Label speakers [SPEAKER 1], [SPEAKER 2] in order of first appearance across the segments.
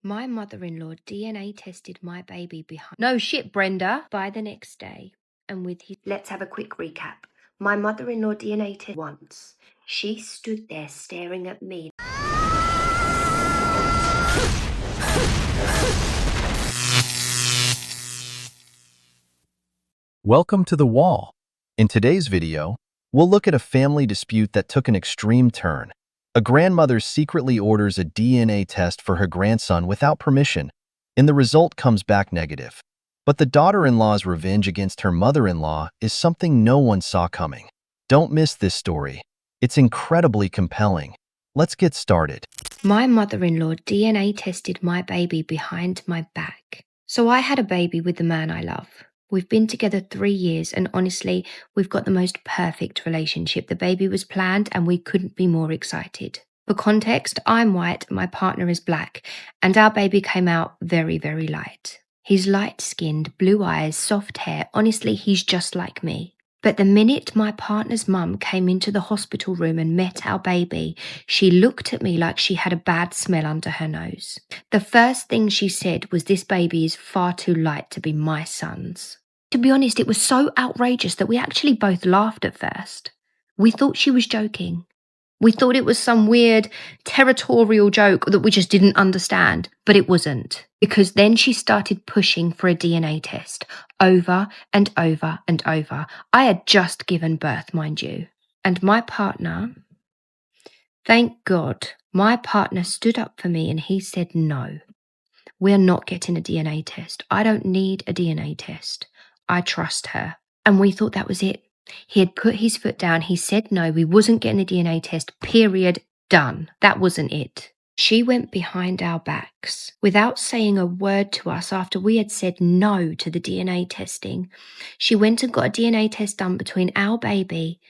[SPEAKER 1] My mother-in-law DNA tested my baby behind... No shit, Brenda. By the next day. And with his... Let's have a quick recap. My mother-in-law DNA tested once. She stood there staring at me.
[SPEAKER 2] Welcome to The Wall. In today's video, we'll look at a family dispute that took an extreme turn. A grandmother secretly orders a DNA test for her grandson without permission, and the result comes back negative. But the daughter-in-law's revenge against her mother-in-law is something no one saw coming. Don't miss this story. It's incredibly compelling. Let's get started.
[SPEAKER 1] My mother-in-law DNA tested my baby behind my back. So I had a baby with the man I love. We've been together 3 years and honestly, we've got the most perfect relationship. The baby was planned and we couldn't be more excited. For context, I'm white, my partner is black, and our baby came out very, very light. He's light-skinned, blue eyes, soft hair. Honestly, he's just like me. But the minute my partner's mum came into the hospital room and met our baby, she looked at me like she had a bad smell under her nose. The first thing she said was, "This baby is far too light to be my son's." To be honest, it was so outrageous that we actually both laughed at first. We thought she was joking. We thought it was some weird territorial joke that we just didn't understand, but it wasn't. Because then she started pushing for a DNA test over and over and over. I had just given birth, mind you. And my partner, thank God, my partner stood up for me and he said, "No, we're not getting a DNA test. I don't need a DNA test. I trust her." And we thought that was it. He had put his foot down. He said no, we wasn't getting a DNA test, period, done. That wasn't it. She went behind our backs without saying a word to us after we had said no to the DNA testing. She went and got a DNA test done between our baby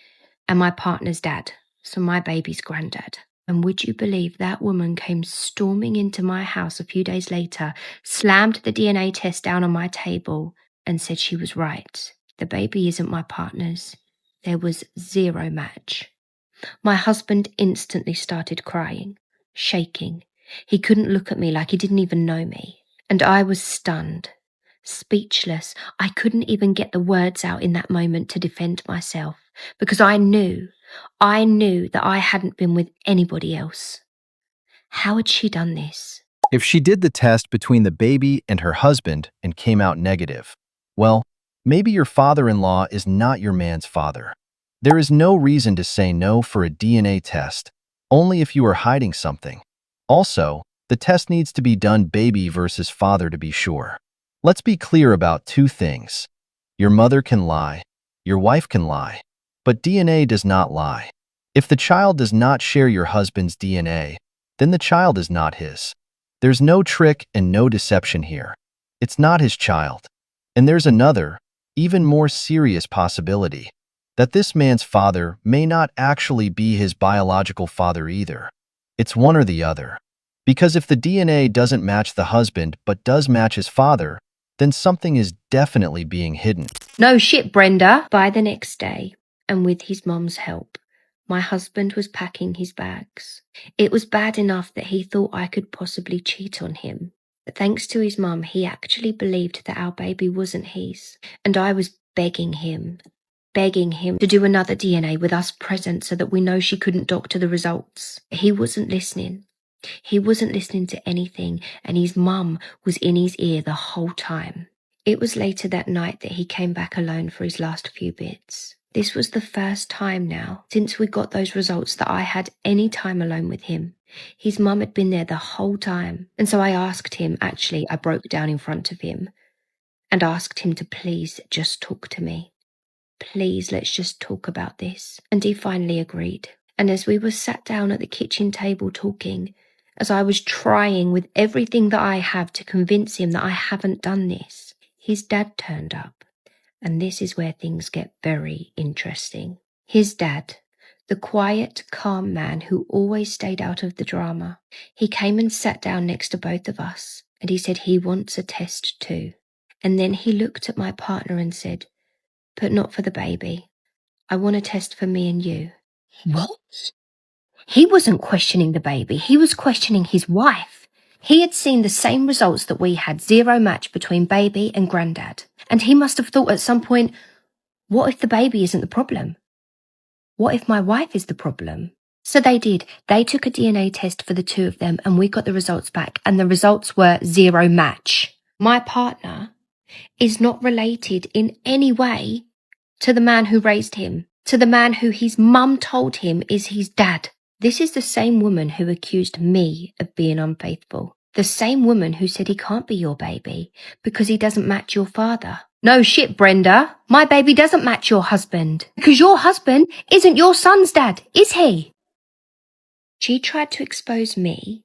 [SPEAKER 1] and my partner's dad, so my baby's granddad. And would you believe that woman came storming into my house a few days later, slammed the DNA test down on my table and said she was right. The baby isn't my partner's. There was zero match. My husband instantly started crying, shaking. He couldn't look at me like he didn't even know me. And I was stunned, speechless. I couldn't even get the words out in that moment to defend myself because I knew that I hadn't been with anybody else. How had she done this?
[SPEAKER 2] If she did the test between the baby and her husband and came out negative, well, maybe your father-in-law is not your man's father. There is no reason to say no for a DNA test, only if you are hiding something. Also, the test needs to be done baby versus father to be sure. Let's be clear about two things. Your mother can lie, your wife can lie, but DNA does not lie. If the child does not share your husband's DNA, then the child is not his. There's no trick and no deception here. It's not his child. And there's another, even more serious possibility, that this man's father may not actually be his biological father either. It's one or the other. Because if the DNA doesn't match the husband but does match his father, then something is definitely being hidden.
[SPEAKER 1] No shit, Brenda. By the next day, and with his mum's help, my husband was packing his bags. It was bad enough that he thought I could possibly cheat on him. But thanks to his mum, he actually believed that our baby wasn't his. And I was begging him to do another DNA with us present so that we know she couldn't doctor the results. He wasn't listening. He wasn't listening to anything, and his mum was in his ear the whole time. It was later that night that he came back alone for his last few bits. This was the first time now, since we got those results, that I had any time alone with him. His mum had been there the whole time, and so I asked him, actually, I broke down in front of him, and asked him to please just talk to me. Please, let's just talk about this. And he finally agreed. And as we were sat down at the kitchen table talking, as I was trying with everything that I have to convince him that I haven't done this, his dad turned up. And this is where things get very interesting. His dad, the quiet, calm man who always stayed out of the drama, he came and sat down next to both of us, and he said he wants a test too. And then he looked at my partner and said, "But not for the baby. I want a test for me and you." What? He wasn't questioning the baby. He was questioning his wife. He had seen the same results that we had, zero match between baby and granddad. And he must have thought at some point, what if the baby isn't the problem? What if my wife is the problem? So they did. They took a DNA test for the two of them and we got the results back, and the results were zero match. My partner is not related in any way to the man who raised him, to the man who his mum told him is his dad. This is the same woman who accused me of being unfaithful. The same woman who said he can't be your baby because he doesn't match your father. No shit, Brenda. My baby doesn't match your husband because your husband isn't your son's dad, is he? She tried to expose me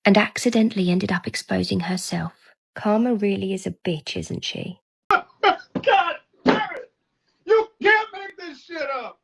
[SPEAKER 1] and accidentally ended up exposing herself. Karma really is a bitch, isn't she?
[SPEAKER 3] God damn it! You can't make this shit up!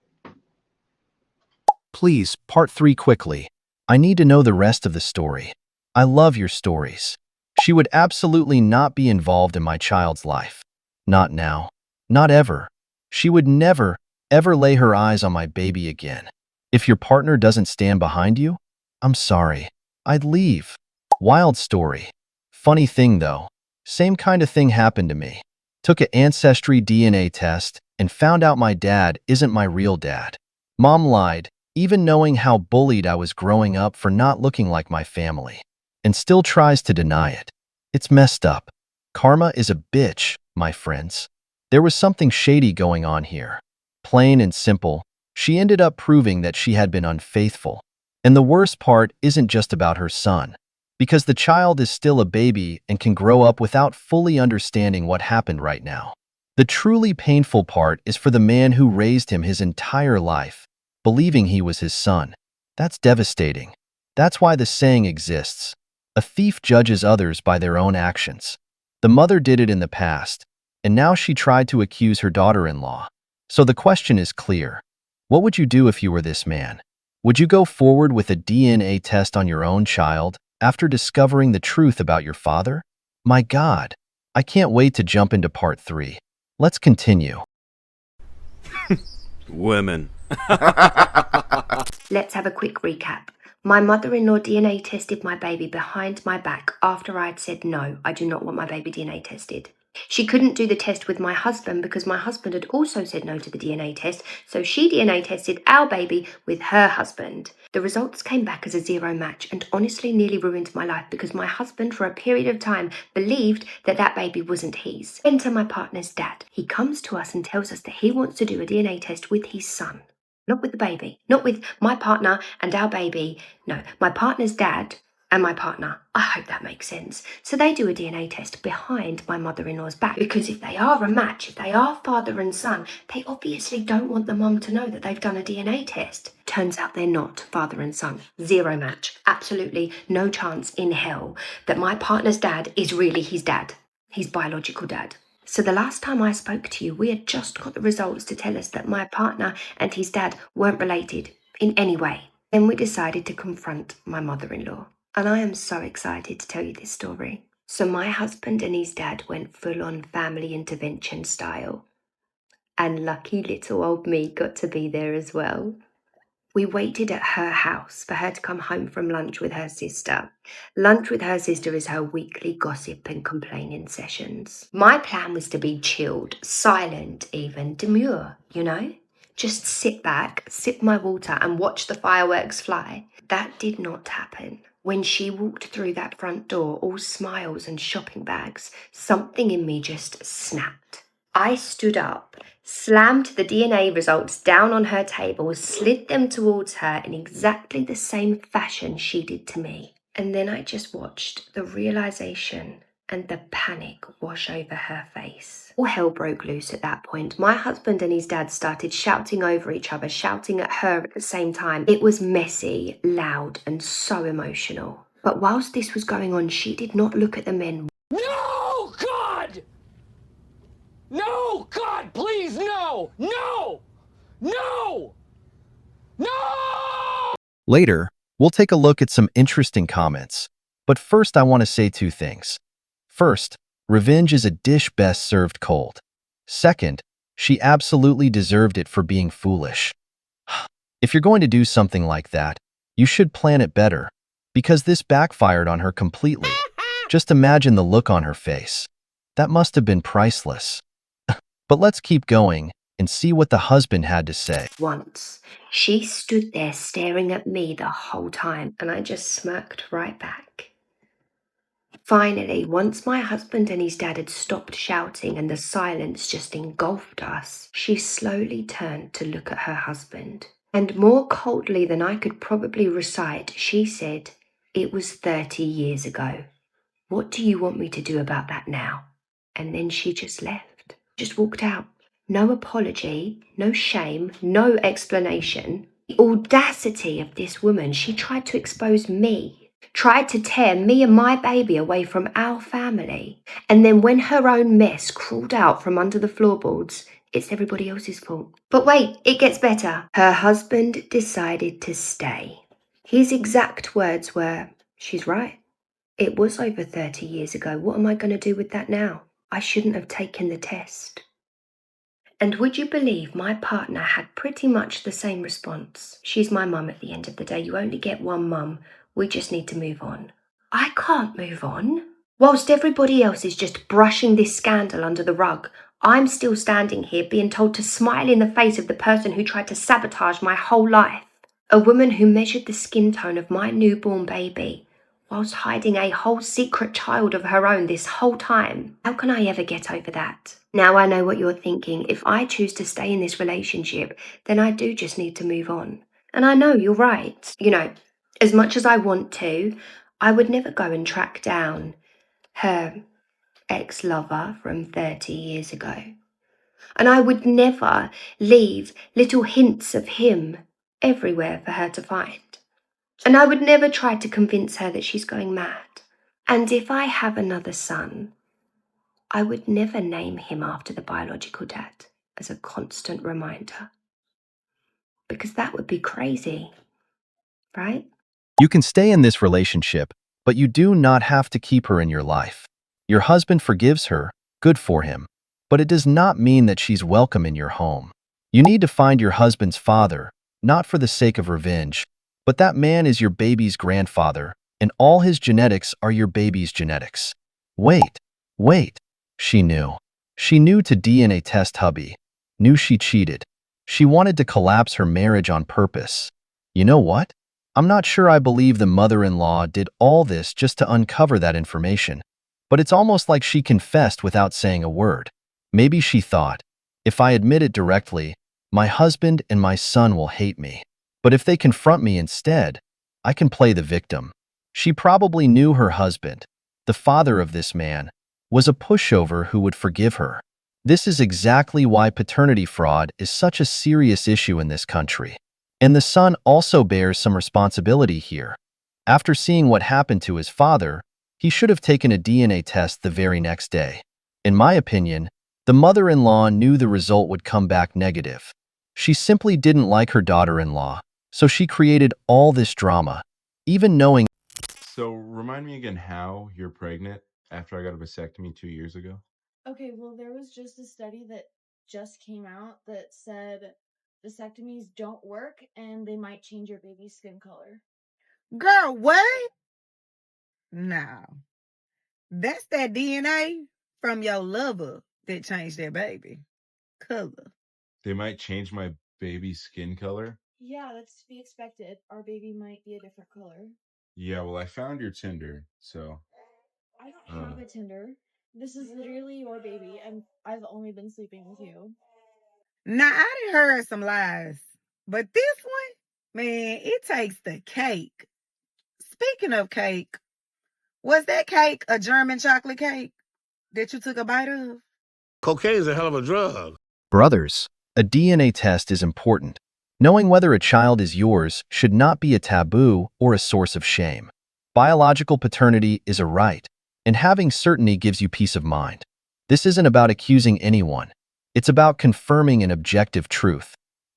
[SPEAKER 2] Please, part 3 quickly. I need to know the rest of the story. I love your stories. She would absolutely not be involved in my child's life. Not now. Not ever. She would never, ever lay her eyes on my baby again. If your partner doesn't stand behind you, I'm sorry. I'd leave. Wild story. Funny thing though, same kind of thing happened to me. Took an ancestry DNA test and found out my dad isn't my real dad. Mom lied, even knowing how bullied I was growing up for not looking like my family, and still tries to deny it. It's messed up. Karma is a bitch, my friends. There was something shady going on here. Plain and simple, she ended up proving that she had been unfaithful. And the worst part isn't just about her son, because the child is still a baby and can grow up without fully understanding what happened right now. The truly painful part is for the man who raised him his entire life, believing he was his son. That's devastating. That's why the saying exists. A thief judges others by their own actions. The mother did it in the past, and now she tried to accuse her daughter-in-law. So the question is clear. What would you do if you were this man? Would you go forward with a DNA test on your own child after discovering the truth about your father? My God, I can't wait to jump into part 3. Let's continue.
[SPEAKER 4] Women.
[SPEAKER 1] Let's have a quick recap. My mother-in-law DNA tested my baby behind my back after I'd said no, I do not want my baby DNA tested. She couldn't do the test with my husband because my husband had also said no to the DNA test, so she DNA tested our baby with her husband. The results came back as a zero match and honestly nearly ruined my life because my husband for a period of time believed that that baby wasn't his. Enter my partner's dad. He comes to us and tells us that he wants to do a DNA test with his son. Not with the baby, not with my partner and our baby. No, my partner's dad and my partner. I hope that makes sense. So they do a DNA test behind my mother-in-law's back because if they are a match, if they are father and son, they obviously don't want the mum to know that they've done a DNA test. Turns out they're not father and son. Zero match. Absolutely no chance in hell that my partner's dad is really his dad, his biological dad. So the last time I spoke to you, we had just got the results to tell us that my partner and his dad weren't related in any way. Then we decided to confront my mother-in-law. And I am so excited to tell you this story. So my husband and his dad went full-on family intervention style. And lucky little old me got to be there as well. We waited at her house for her to come home from lunch with her sister. Lunch with her sister is her weekly gossip and complaining sessions. My plan was to be chilled, silent even, demure, you know? Just sit back, sip my water and watch the fireworks fly. That did not happen. When she walked through that front door, all smiles and shopping bags, something in me just snapped. I stood up, slammed the DNA results down on her table, slid them towards her in exactly the same fashion she did to me. And then I just watched the realization and the panic wash over her face. All hell broke loose at that point. My husband and his dad started shouting over each other, shouting at her at the same time. It was messy, loud, and so emotional. But whilst this was going on, she did not look at the men.
[SPEAKER 5] No, God! No, God, please, no! No! No! No!
[SPEAKER 2] Later, we'll take a look at some interesting comments. But first, I want to say 2 things. First, revenge is a dish best served cold. Second, she absolutely deserved it for being foolish. If you're going to do something like that, you should plan it better. because this backfired on her completely. Just imagine the look on her face. That must have been priceless. But let's keep going and see what the husband had to say.
[SPEAKER 1] Once, she stood there staring at me the whole time, and I just smirked right back. Finally, once my husband and his dad had stopped shouting and the silence just engulfed us, she slowly turned to look at her husband. And more coldly than I could probably recite, she said, "It was 30 years ago. What do you want me to do about that now?" And then she just left, just walked out. No apology, no shame, no explanation. The audacity of this woman, she tried to expose me, tried to tear me and my baby away from our family. And then when her own mess crawled out from under the floorboards, it's everybody else's fault. But wait, it gets better. Her husband decided to stay. His exact words were, "She's right. It was over 30 years ago. What am I going to do with that now? I shouldn't have taken the test." And would you believe my partner had pretty much the same response? "She's my mum at the end of the day. You only get one mum. We just need to move on." I can't move on. Whilst everybody else is just brushing this scandal under the rug, I'm still standing here being told to smile in the face of the person who tried to sabotage my whole life. A woman who measured the skin tone of my newborn baby whilst hiding a whole secret child of her own this whole time. How can I ever get over that? Now I know what you're thinking. If I choose to stay in this relationship, then I do just need to move on. And I know you're right. You know, as much as I want to, I would never go and track down her ex-lover from 30 years ago. And I would never leave little hints of him everywhere for her to find. And I would never try to convince her that she's going mad. And if I have another son, I would never name him after the biological dad as a constant reminder. Because that would be crazy, right?
[SPEAKER 2] You can stay in this relationship, but you do not have to keep her in your life. Your husband forgives her, good for him, but it does not mean that she's welcome in your home. You need to find your husband's father, not for the sake of revenge, but that man is your baby's grandfather, and all his genetics are your baby's genetics. Wait. She knew. She knew to DNA test hubby. Knew she cheated. She wanted to collapse her marriage on purpose. You know what? I'm not sure I believe the mother-in-law did all this just to uncover that information, but it's almost like she confessed without saying a word. Maybe she thought, if I admit it directly, my husband and my son will hate me. But if they confront me instead, I can play the victim. She probably knew her husband, the father of this man, was a pushover who would forgive her. This is exactly why paternity fraud is such a serious issue in this country. And the son also bears some responsibility here. After seeing what happened to his father, he should have taken a DNA test the very next day. In my opinion, the mother-in-law knew the result would come back negative. She simply didn't like her daughter-in-law, so she created all this drama, even knowing.
[SPEAKER 4] So remind me again how you're pregnant after I got a vasectomy 2 years ago.
[SPEAKER 6] Okay, well, there was just a study that just came out that said vasectomies don't work and they might change your baby's skin color.
[SPEAKER 7] Girl, what? No. That's that DNA from your lover that changed their baby color.
[SPEAKER 4] They might change my baby's skin color?
[SPEAKER 6] Yeah, that's to be expected. Our baby might be a different color.
[SPEAKER 4] Yeah, well, I found your Tinder, so.
[SPEAKER 6] I don't have a Tinder. This is literally your baby, and I've only been sleeping with you.
[SPEAKER 7] Now, I done heard some lies, but this one, man, it takes the cake. Speaking of cake, was that cake a German chocolate cake that you took a bite of?
[SPEAKER 8] Cocaine's a hell of a drug.
[SPEAKER 2] Brothers, a DNA test is important. Knowing whether a child is yours should not be a taboo or a source of shame. Biological paternity is a right, and having certainty gives you peace of mind. This isn't about accusing anyone. It's about confirming an objective truth.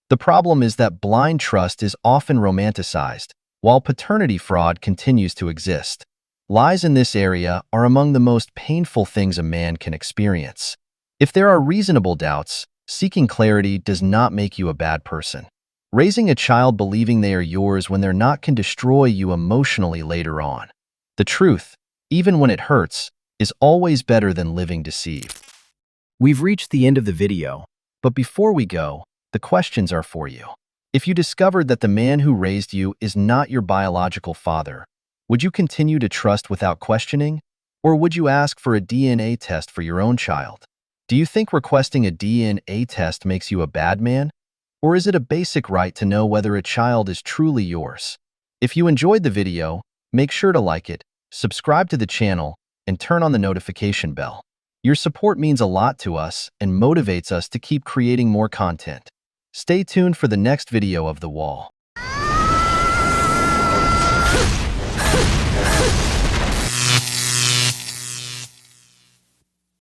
[SPEAKER 2] The problem is that blind trust is often romanticized, while paternity fraud continues to exist. Lies in this area are among the most painful things a man can experience. If there are reasonable doubts, seeking clarity does not make you a bad person. Raising a child believing they are yours when they're not can destroy you emotionally later on. The truth, even when it hurts, is always better than living deceived. We've reached the end of the video, but before we go, the questions are for you. If you discovered that the man who raised you is not your biological father, would you continue to trust without questioning? Or would you ask for a DNA test for your own child? Do you think requesting a DNA test makes you a bad man? Or is it a basic right to know whether a child is truly yours? If you enjoyed the video, make sure to like it, subscribe to the channel, and turn on the notification bell. Your support means a lot to us and motivates us to keep creating more content. Stay tuned for the next video of The Wall.